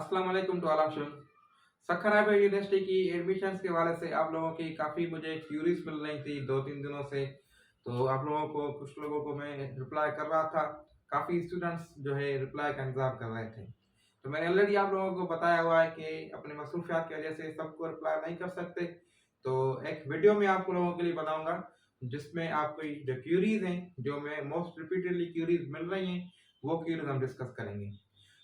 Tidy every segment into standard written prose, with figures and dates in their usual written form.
अस्सलाम वालेकुम to all of you. सखराब यूनिवर्सिटी की एडमिशन्स के हवाले से आप लोगों की काफ़ी मुझे क्यूरीज मिल रही थी 2-3 दिनों से। तो आप लोगों को कुछ लोगों को मैं रिप्लाई कर रहा था। काफ़ी स्टूडेंट्स जो है रिप्लाई का इंतज़ार कर रहे थे। तो मैंने ऑलरेडी आप लोगों को बताया हुआ है कि अपनी मसरूफियात की वजह से सबको रिप्लाई नहीं कर सकते। तो एक वीडियो मैं आप लोगों के लिए बनाऊँगा जिसमें आपको जो क्यूरीज हैं, जो मैं मोस्ट रिपीटेडली क्यूरीज मिल रही हैं, वो क्यूरीज हम डिस्कस करेंगे।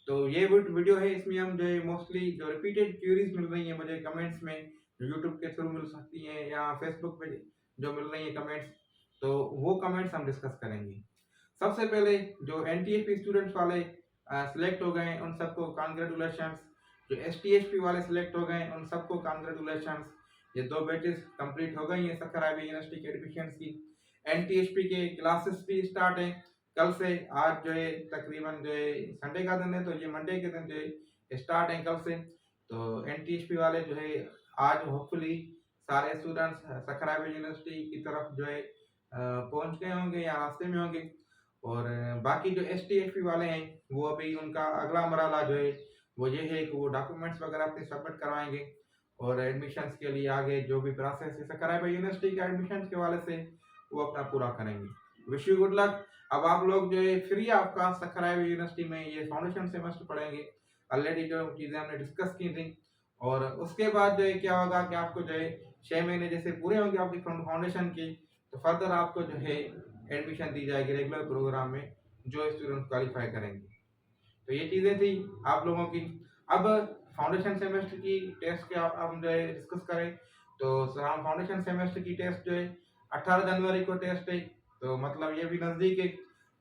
तो ये वीडियो है, इसमें हम जो है मोस्टली जो रिपीटेड क्यूरीज मिल रही है मुझे कमेंट्स में, यूट्यूब के थ्रू मिल सकती हैं या फेसबुक पे जो मिल रही है कमेंट्स, तो वो कमेंट्स हम डिस्कस करेंगे। सबसे पहले जो एनटीएसपी स्टूडेंट्स वाले सिलेक्ट हो गए हैं उन सबको कांग्रेचुलेशंस। जो एसटीएसपी वाले सिलेक्ट हो गए हैं उन सबको कांग्रेचुलेशंस। ये 2 बैचेस कंप्लीट हो गई हैं सखर आईबी यूनिवर्सिटी के एडमिशन्स की। एनटीएसपी के क्लासेस भी स्टार्ट हैं कल से। आज जो है तकरीबन जो है संडे का दिन है, तो ये मंडे के दिन जो है स्टार्ट है कल से। तो एनटीएसपी वाले जो है आज होपफुली सारे स्टूडेंट्स सखरा यूनिवर्सिटी की तरफ जो है पहुंच गए होंगे या रास्ते में होंगे। और बाकी जो एसटीएसपी वाले हैं वो अभी उनका अगला मरहला जो है वो ये है कि वो डॉक्यूमेंट्स वगैरह अपने सबमिट करवाएंगे और एडमिशन्स के लिए आगे जो भी प्रोसेस है सखरा यूनिवर्सिटी के एडमिशन्स के वाले से वो अपना पूरा करेंगे। Wish you good luck. अब आप लोग जो है free of cast Sakhra university में ये फाउंडेशन सेमेस्टर पढ़ेंगे। ऑलरेडी जो चीज़ें हमने डिस्कस की थी, और उसके बाद जो है क्या होगा कि आपको जो है 6 महीने जैसे पूरे होंगे आपकी फाउंडेशन की, तो फर्दर आपको जो है एडमिशन दी जाएगी रेगुलर प्रोग्राम में जो स्टूडेंट क्वालिफाई करेंगे। तो ये चीज़ें थी आप लोगों की। अब फाउंडेशन सेमेस्टर की टेस्ट के हम जो है डिस्कस करें, तो हम फाउंडेशन सेमेस्टर की टेस्ट जो है 18 जनवरी को टेस्ट है, तो मतलब ये भी नज़दीक है।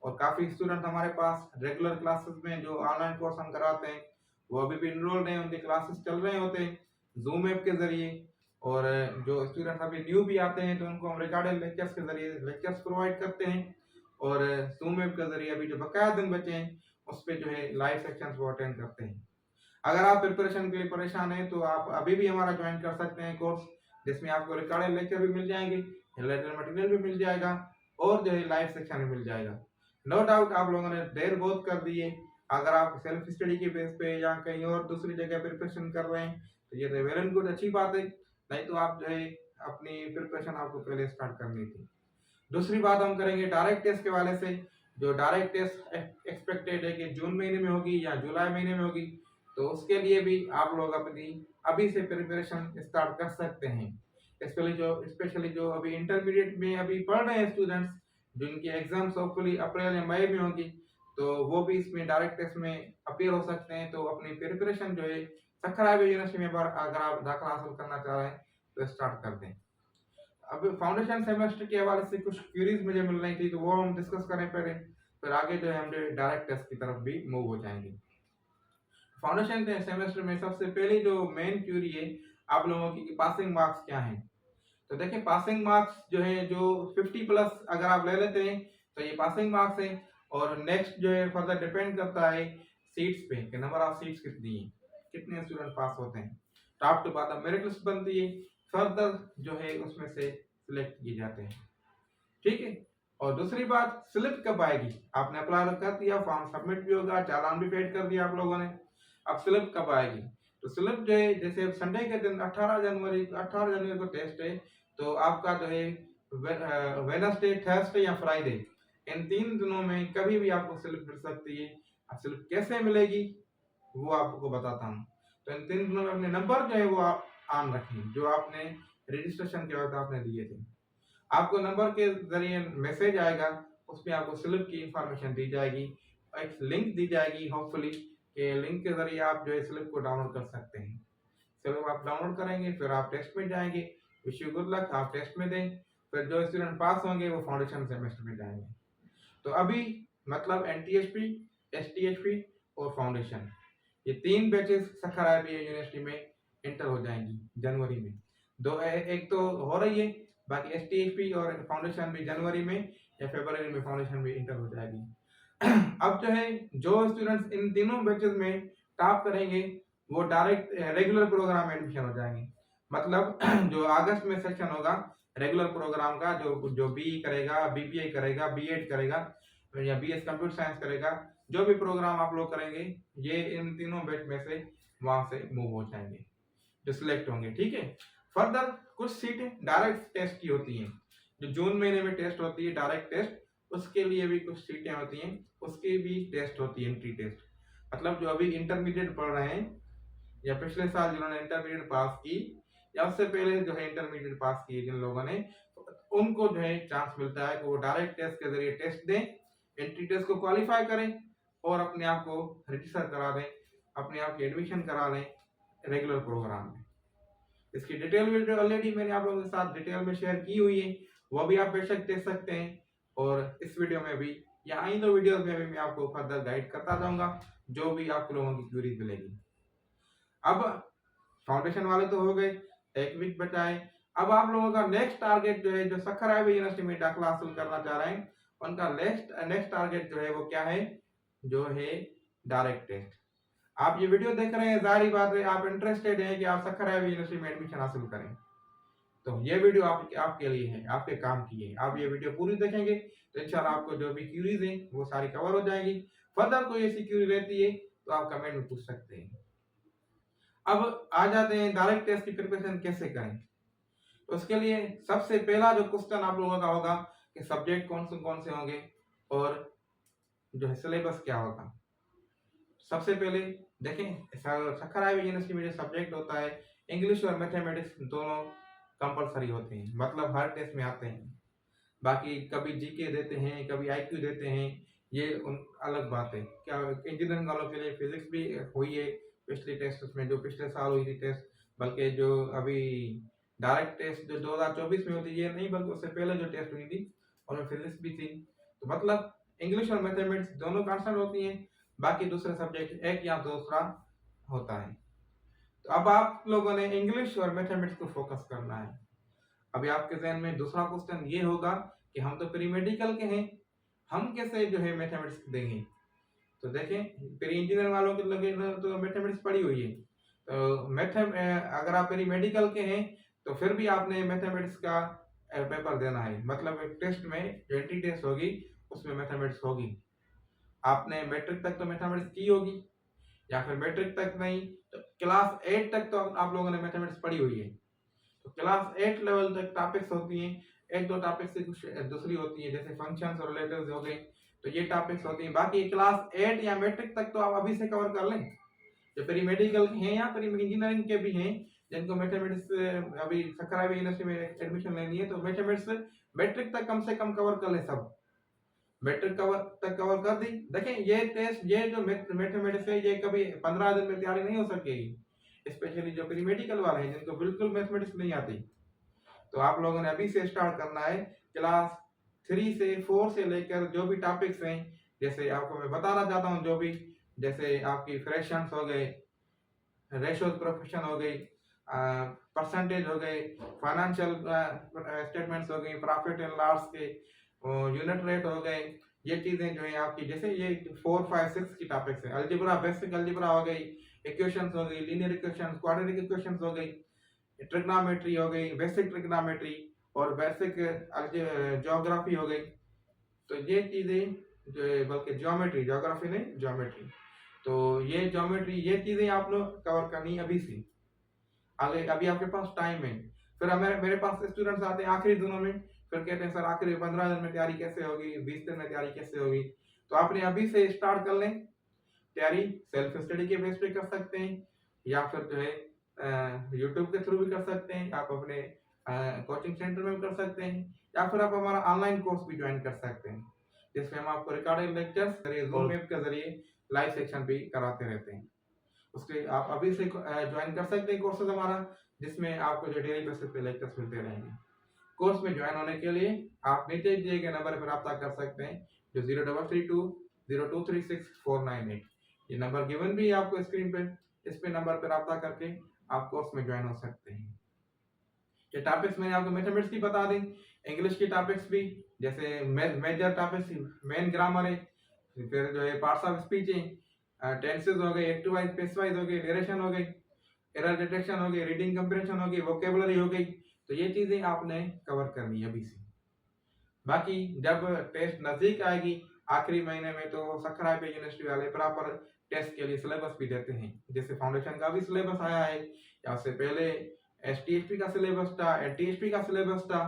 और काफ़ी स्टूडेंट हमारे पास रेगुलर क्लासेस में जो ऑनलाइन कोर्स हम कराते हैं वो अभी भी इनरोल्ड हैं, उनके क्लासेस चल रहे होते हैं जूम ऐप के ज़रिए। और जो स्टूडेंट अभी न्यू भी आते हैं तो उनको हम रिकॉर्डेड लेक्चर्स के ज़रिए लेक्चर्स प्रोवाइड करते हैं। और जूम ऐप के ज़रिए अभी जो बकाया दिन बचे हैं उस पर जो है लाइव सेक्शंस वो अटेंड करते हैं। अगर आप प्रिपरेशन के लिए परेशान हैं तो आप अभी भी हमारा ज्वाइन कर सकते हैं कोर्स, जिसमें आपको रिकॉर्डेड लेक्चर भी मिल जाएंगे, रिलेटेड मटेरियल भी मिल जाएगा और जो है लाइव सेक्शन भी मिल जाएगा। नो डाउट आप लोगों ने देर बहुत कर दी है। अगर आप सेल्फ स्टडी के बेस पे या कहीं और दूसरी जगह प्रिपरेशन कर रहे हैं तो ये तो वेल एंड गुड, अच्छी बात है। नहीं तो आप जो है अपनी प्रिपरेशन आपको पहले स्टार्ट करनी थी। दूसरी बात हम करेंगे डायरेक्ट टेस्ट के वाले से। जो डायरेक्ट टेस्ट एक्सपेक्टेड है कि जून महीने में होगी या जुलाई महीने में होगी, तो उसके लिए भी आप लोग अपनी अभी से प्रिपरेशन स्टार्ट कर सकते हैं। स्पेशली जो अभी इंटरमीडिएट में अभी पढ़ रहे हैं स्टूडेंट्स, जिनकी एग्जाम्स होपफुली अप्रैल या मई में होगी, तो वो भी इसमें डायरेक्ट टेस्ट में अपीयर हो सकते हैं। तो अपनी प्रिपरेशन जो है सखरा यूनिवर्सिटी में अगर आप दाखिला हासिल करना चाह रहे हैं तो स्टार्ट कर दें। अब फाउंडेशन सेमेस्टर के हवाले से कुछ क्यूरीज मुझे मिल रही थी, तो वो हम डिस्कस करें पहले, फिर आगे जो है हम डायरेक्ट टेस्ट की तरफ भी मूव हो जाएंगे। फाउंडेशन के सेमेस्टर में सबसे पहली जो मेन क्यूरी है आप लोगों की पासिंग मार्क्स क्या हैं। तो देखिए पासिंग मार्क्स जो है जो 50 प्लस अगर आप ले लेते हैं तो ये पासिंग मार्क्स हैं। और नेक्स्ट जो है फर्दर डिपेंड करता है सीट्स पे कि नंबर ऑफ सीट्स कितनी है, कितने स्टूडेंट पास होते हैं। Top to bottom merit list बनती है, फर्दर जो है उसमें से सिलेक्ट किए जाते हैं। ठीक है। और दूसरी बात, स्लिप कब आएगी। आपने अप्लाई कर दिया, फॉर्म सबमिट भी होगा, चालान भी पेड कर दिया आप लोगों ने, अब स्लिप कब आएगी। तो स्लिप जो है जैसे संडे के दिन 18 जनवरी को टेस्ट है, तो आपका जो है वेडनेसडे, थर्सडे या फ्राइडे, इन 3 दिनों में कभी भी आपको स्लिप मिल सकती है। अब स्लिप कैसे मिलेगी वो आपको बताता हूँ। तो इन 3 दिनों में अपने नंबर जो है वो आप ऑन रखें जो आपने रजिस्ट्रेशन के वक्त आपने दिए थे। आपको नंबर के जरिए मैसेज आएगा, उसमें आपको स्लिप की इंफॉर्मेशन दी जाएगी, एक लिंक दी जाएगी होपफुली, कि लिंक के जरिए आप जो है स्लिप को डाउनलोड कर सकते हैं। स्लिप आप डाउनलोड करेंगे, फिर आप टेस्ट में जाएंगे। विश यू गुड लक, आप टेस्ट में दें, फिर जो स्टूडेंट पास होंगे वो फाउंडेशन सेमेस्टर में जाएंगे। तो अभी मतलब एनटीएचपी, एसटीएचपी और फाउंडेशन, ये 3 बैचेस सखर आईबी यूनिवर्सिटी में इंटर हो जाएंगी जनवरी में। एक तो हो रही है, बाकी एसटीएचपी और फाउंडेशन भी जनवरी में या फरवरी में फाउंडेशन भी इंटर हो जाएगी। अब जो है जो स्टूडेंट्स इन तीनों बैचेस में टॉप करेंगे वो डायरेक्ट रेगुलर प्रोग्राम में एडमिशन हो जाएंगे। मतलब जो अगस्त में सेक्शन होगा रेगुलर प्रोग्राम का, जो बीई करेगा, बीबीए करेगा, बीएड करेगा या बीएस कंप्यूटर साइंस करेगा, जो भी प्रोग्राम आप लोग करेंगे ये इन तीनों बैच में से वहां से मूव हो जाएंगे जो सिलेक्ट होंगे, ठीक है। फर्दर कुछ सीटें डायरेक्ट टेस्ट की होती हैं, जो जून महीने में टेस्ट होती है डायरेक्ट टेस्ट, उसके लिए भी कुछ सीटें होती हैं, उसकी भी टेस्ट होती है एंट्री टेस्ट। मतलब जो अभी इंटरमीडिएट पढ़ रहे हैं या पिछले साल जिन्होंने इंटरमीडिएट पास की या उससे पहले जो है इंटरमीडिएट पास की जिन लोगों ने, उनको जो है चांस मिलता है कि वो डायरेक्ट टेस्ट के जरिए टेस्ट दें, एंट्री टेस्ट को क्वालिफाई करें और अपने आप को रजिस्टर करा दें, अपने आप की एडमिशन करा लें रेगुलर प्रोग्राम में। इसकी डिटेल वीडियो ऑलरेडी मैंने आप लोगों के साथ डिटेल में शेयर की हुई है, वो भी आप बेशक देख सकते हैं। और इस वीडियो में भी या आइंदा वीडियोस में भी मैं आपको फर्दर गाइड करता जाऊंगा जो भी आप लोगों की क्वेरीज मिलेगी। अब फाउंडेशन वाले तो हो गए, एक वीक बचा है। अब आप लोगों का नेक्स्ट टारगेट जो है, जो सक्खर हाईवे यूनिवर्सिटी में दाखिला हासिल करना चाह रहे हैं, उनका नेक्स्ट टारगेट जो है वो क्या है, जो है डायरेक्ट टेस्ट। आप ये वीडियो देख रहे हैं, जाहिर बात है आप इंटरेस्टेड हैं कि आप सक्खर हाईवे यूनिवर्सिटी में एडमिशन हासिल करें, तो ये वीडियो आपके लिए है, आपके काम की है। आप ये वीडियो पूरी देखेंगे तो इंशाल्लाह आपको जो भी क्यूरीज हैं वो सारी कवर हो जाएंगी। फर्दर कोई ऐसी क्यूरी रहती है तो आप कमेंट में पूछ सकते हैं। अब आ जाते हैं डायरेक्ट टेस्ट की प्रिपरेशन कैसे करें। तो उसके लिए सबसे पहला जो क्वेश्चन आप लोगों का होगा कि सब्जेक्ट कौन से होंगे और जो है सिलेबस क्या होगा। सबसे पहले देखें, सक्खर हाईवे यूनिवर्सिटी में जो सब्जेक्ट होता है इंग्लिश और मैथमेटिक्स दोनों कंपलसरी होते हैं, मतलब हर टेस्ट में आते हैं। बाकी कभी जीके देते हैं, कभी आईक्यू देते हैं, ये अलग बात है। क्या इंजीनियरिंग वालों के लिए फिजिक्स भी हुई है पिछली टेस्ट में, जो पिछले साल हुई थी टेस्ट, बल्कि जो अभी डायरेक्ट टेस्ट जो 2024 में होती है नहीं, बल्कि उससे पहले जो टेस्ट हुई थी उनमें फिजिक्स भी थी। तो मतलब इंग्लिश और मैथमेटिक्स दोनों कांस्टेंट होती हैं, बाकी दूसरे सब्जेक्ट एक या दूसरा होता है। तो अब आप लोगों ने इंग्लिश और मैथमेटिक्स को फोकस करना है। अभी आपके जहन में दूसरा क्वेश्चन ये होगा कि हम तो प्री मेडिकल के हैं, हम कैसे जो है मैथमेटिक्स देंगे। तो देखें, प्री इंजीनियर वालों के लगे तो मैथमेटिक्स पढ़ी हुई है, तो अगर आप प्री मेडिकल के हैं तो फिर भी आपने मैथमेटिक्स का पेपर देना है। मतलब एक टेस्ट में जो एंट्री टेस्ट होगी उसमें मैथमेटिक्स होगी। आपने मैट्रिक तक तो मैथमेटिक्स की होगी, या फिर मैट्रिक तक नहीं तो क्लास 8 तक तो आप लोगों ने मैथमेटिक्स पढ़ी हुई है। तो क्लास 8 लेवल तक टॉपिक्स होती हैं, एक दो टॉपिक्स से कुछ दूसरी होती है, जैसे फंक्शंस और रिलेटिव्स हो गए, तो ये टॉपिक्स होती हैं। बाकी क्लास 8 या मैट्रिक तक तो आप अभी से कवर कर लें। जो प्री मेडिकल हैं या प्री इंजीनियरिंग के भी हैं, जिनको मैथमेटिक्स अभी सक्खर हाईवे यूनिवर्सिटी में एडमिशन लेनी है, तो मैथमेटिक्स मैट्रिक तक कम से कम कवर कर लें। सब मैट्रिक तक कवर कर दी। देखें, ये टेस्ट, ये जो मैथमेटिक्स है, ये कभी 15 दिन में तैयारी नहीं हो सकेगी, स्पेशली जो प्री मेडिकल वाले हैं जिनको बिल्कुल मैथमेटिक्स नहीं आती। तो आप लोगों ने अभी से स्टार्ट करना है। क्लास 3 से 4 से लेकर जो भी टॉपिक्स हैं, जैसे आपको मैं बताना चाहता हूँ, जो भी जैसे आपकी फ्रैक्शंस हो गए, रेशियोज प्रोफेशन हो गई, परसेंटेज हो गए, फाइनेंशियल स्टेटमेंट्स हो गई, प्रॉफिट एंड लॉस के यूनिट रेट हो गए, ये चीजें जो है आपकी, जैसे ये 4, 5, 6 की टॉपिक्स है। अलजेब्रा, बेसिक अलजेब्रा हो गई, इक्वेशंस हो गई, लीनियर इक्वेशंस, क्वाड्रेटिक इक्वेशंस हो गई, ट्रिग्नोमेट्री हो गई, बेसिक ट्रिग्नोमेट्री और बेसिक ज्योग्राफी हो गई। तो ये चीजें जो है, बल्कि ज्योमेट्री, ज्योग्राफी नहीं ज्योमेट्री, तो ये ज्योमेट्री, ये चीजें आप लोग कवर करनी अभी से, आगे अभी आपके पास टाइम है। फिर मेरे पास स्टूडेंट्स आते हैं आखिरी दिनों में, फिर कहते हैं सर आखिरी 15 दिन में तैयारी कैसे होगी, 20 दिन में तैयारी कैसे होगी। तो आपने अभी से स्टार्ट कर लें तैयारी। सेल्फ स्टडी के बेस पे कर सकते हैं, या फिर जो है यूट्यूब के थ्रू भी कर सकते हैं, आप अपने कोचिंग सेंटर में भी कर सकते हैं, या फिर आप हमारा ऑनलाइन कोर्स भी ज्वाइन कर सकते हैं, जिसमें हम आपको रिकॉर्डेड लेक्चर्स जूम ऐप के जरिए लाइव सेक्शन भी कराते रहते हैं। उसके आप अभी से ज्वाइन कर सकते हैं कोर्सेज हमारा, जिसमें आपको जो डेली बेसिस पे लेक्चर्स मिलते रहेंगे। कोर्स में ज्वाइन होने के लिए आप नीचे दिए गए नंबर पर रब्ता कर सकते हैं, जो 03320236 498। ये नंबर गिवन भी है आपको स्क्रीन पे, इस पे नंबर पर रब्ता करके आप कोर्स में ज्वाइन हो सकते हैं। ये टॉपिक्स मैंने आपको मैथमेटिक्स की बता दी, इंग्लिश की टॉपिक्स भी, जैसे मेजर टॉपिक्स, मेन ग्रामर है, फिर जो है पार्ट्स ऑफ स्पीच है, टेंसेस हो गए, एक्टिव वाइज, पैसिव वाइज हो गई, नरेशन हो गई, एरर डिटेक्शन हो गई, रीडिंग कंप्रेशन हो गई, वोकेबुलरी हो गई। तो ये चीजें आपने कवर करनी है अभी से। बाकी जब टेस्ट नजदीक आएगी आखिरी महीने में तो सखराय पे यूनिवर्सिटी वाले प्रॉपर टेस्ट के लिए सिलेबस भी देते हैं। जैसे फाउंडेशन का भी सिलेबस आया है, या उससे पहले एसटीएचपी का सिलेबस था, एलटीएचपी का सिलेबस था,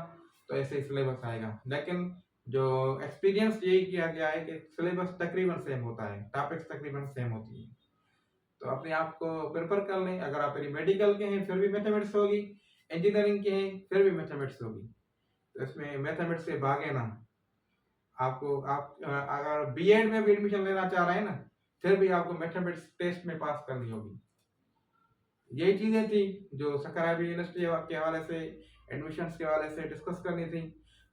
तो ऐसे ही सिलेबस आएगा। लेकिन जो एक्सपीरियंस यही किया गया है कि सिलेबस तकरीबन सेम होता है, टॉपिक्स तकरीबन सेम होती है। तो अपने आप को प्रिपेयर कर लें। अगर आप मेडिकल के हैं फिर भी मैथमेटिक्स होगी, इंजीनियरिंग के हैं फिर भी मैथमेटिक्स होगी, तो इसमें मैथमेटिक्स से भागे ना। आपको अगर बीएड में भी एडमिशन लेना चाह रहे हैं ना, फिर भी आपको मैथमेटिक्स टेस्ट में पास करनी होगी। यही चीजें थी जो सकराबी यूनिवर्सिटी के हवाले से, एडमिशन्स के हवाले से डिस्कस करनी थी।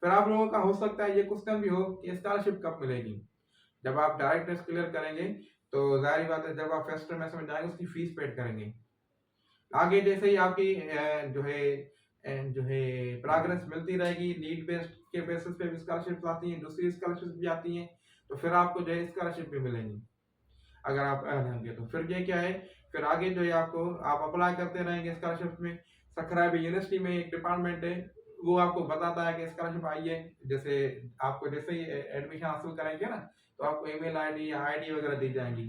फिर आप लोगों का हो सकता है ये क्वेश्चन भी हो कि स्कॉलरशिप कब मिलेगी। जब आप डायरेक्ट टेस्ट क्लियर करेंगे तो जाहिर बात है जब आप फर्स्ट सेमेस्टर में जाएंगे उसकी फीस पेड करेंगे। आगे जैसे ही आपकी जो है प्रोग्रेस मिलती रहेगी, नीड बेस्ड के बेसिस पे भी स्कॉलरशिप आती हैं, दूसरी स्कॉलरशिप भी आती हैं, तो फिर आपको जो है स्कॉलरशिप भी मिलेंगी अगर आप अर्न होंगे तो। फिर ये क्या है, फिर आगे जो है आपको आप अप्लाई करते रहेंगे स्कॉलरशिप में। सकराबी यूनिवर्सिटी में एक डिपार्टमेंट है, वो आपको बताता है कि स्कॉलरशिप आई है। जैसे आपको जैसे ही एडमिशन हासिल करेंगे ना, तो आपको ईमेल आईडी या आईडी वगैरह दी जाएंगी।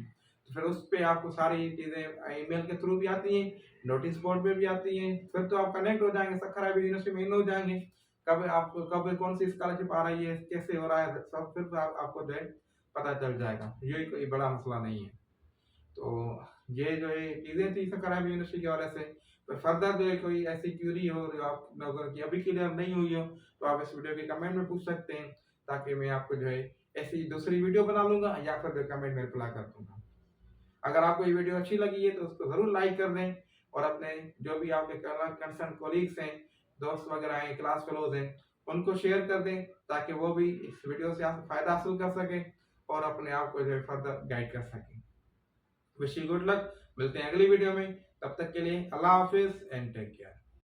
तो फिर उस पर आपको सारी चीज़ें ईमेल के थ्रू भी आती हैं, नोटिस बोर्ड पे भी आती हैं। फिर तो आप कनेक्ट हो जाएंगे, सकराबी यूनिवर्सिटी में इन हो जाएंगे, कब आपको कब कौन सी स्कॉलरशिप आ रही है, कैसे हो रहा है सब, फिर तो आपको जो है पता चल जाएगा। ये कोई बड़ा मसला नहीं है। तो ये जो है चीज़ें थी सकराबी यूनिवर्सिटी के हवाले से। तो फर्दर जो है कोई ऐसी क्यूरी हो जो आप लोगों की अभी क्लियर नहीं हुई हो, तो आप इस वीडियो के कमेंट में पूछ सकते हैं, ताकि मैं आपको जो है ऐसी दूसरी वीडियो बना लूँगा या फिर जो कमेंट में रिप्लाई कर दूँगा। अगर आपको ये वीडियो अच्छी लगी है तो उसको ज़रूर लाइक कर दें, और अपने जो भी आपके कंसर्न कोलीग्स हैं, दोस्त वगैरह हैं, क्लास फेलोज हैं, उनको शेयर कर दें, ताकि वो भी इस वीडियो से फ़ायदा हासिल कर सकें और अपने आप को जो है फर्दर गाइड कर सकें। Wish you good luck. मिलते हैं अगली वीडियो में, तब तक के लिए अल्लाह हाफिज एंड टेक केयर।